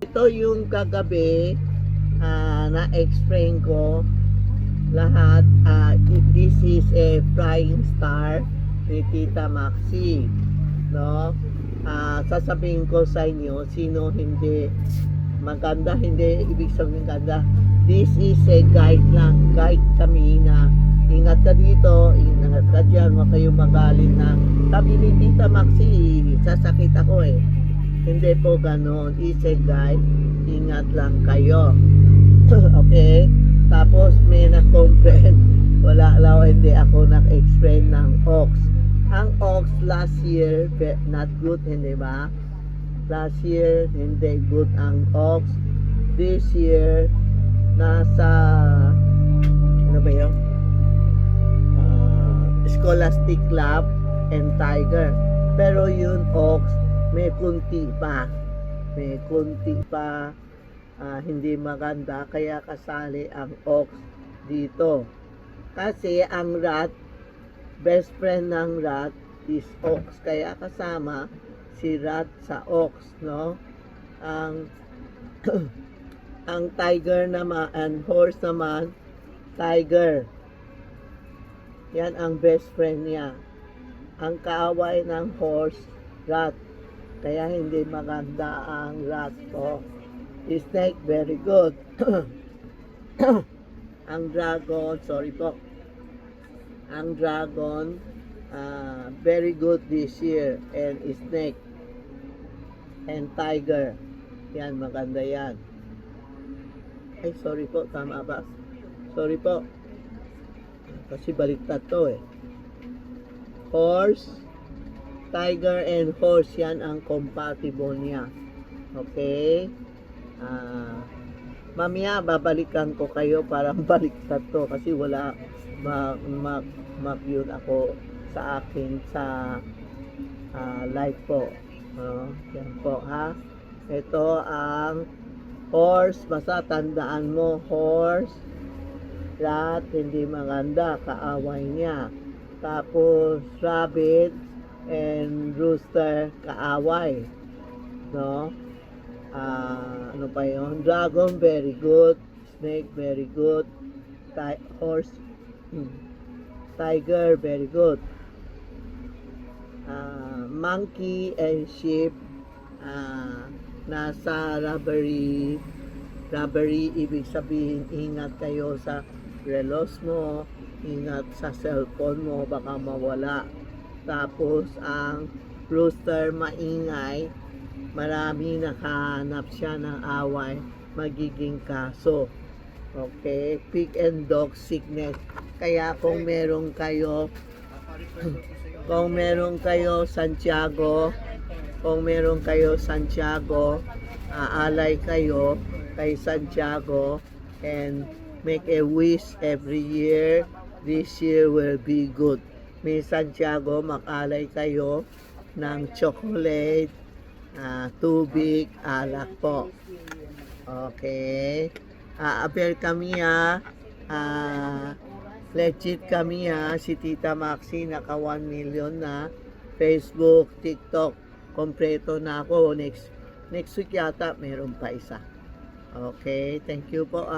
Ito yung kagabi na-explain ko lahat. This is a flying star ni Tita Maxi, no? Sasabihin ko sa inyo sino hindi maganda, hindi ibig sabihin ganda. This is a guide lang, guide kami na ingat ka dito, ingat ka dyan, huwag kayong magalit na sabi ni Tita Maxi, sasakit ako eh. Hindi po ganon, it's a guide, ingat lang kayo. Okay? Tapos may na-complain, wala lang, hindi ako nag-explain ng ox. Ang ox last year, not good, hindi ba? Last year, hindi good ang ox. This year, nasa, ano ba yun? Scholastic Club and Tiger. Pero yun ox, may kunti pa. May kunti pa. Hindi maganda, kaya kasali ang ox dito. Kasi ang rat, best friend ng rat is ox, kaya kasama si rat sa ox, no? Ang ang tiger naman and horse naman, tiger. Yan ang best friend niya. Ang kaaway ng horse, rat. Kaya hindi maganda ang rat ko. Snake, very good. Ang dragon, sorry po. Ang dragon, very good this year. And snake. And tiger. Yan, maganda yan. Ay, sorry po, tama ba? Sorry po. Kasi baliktad to eh. Horse, tiger and horse, yan ang compatible niya. Okay? Mamaya babalikan ko kayo parang baliktad to kasi wala mag-yun ako sa akin sa live po. Yan po ha. Ito ang horse, basta tandaan mo, horse, rat, hindi maganda, kaaway niya. Tapos rabbit and rooster, kaaway, no? Ano pa yun? Dragon, very good. Snake, very good. Horse, tiger, very good. Monkey and sheep, nasa robbery, ibig sabihin, ingat kayo sa relos mo, ingat sa cellphone mo, baka mawala. Tapos, ang rooster, maingay, marami nakahanap siya ng away, magiging kaso. Okay? Pig and dog sickness. Kaya kung meron kayo Santiago, aalay kayo kay Santiago and make a wish every year. This year will be good. May Santiago, mag-alay kayo ng chocolate, tubig, alak po. Okay. Appear kami legit kami si Tita Maxi, naka 1 million na. Facebook, TikTok, kompleto na ako. Next week yata, meron pa isa. Okay, thank you po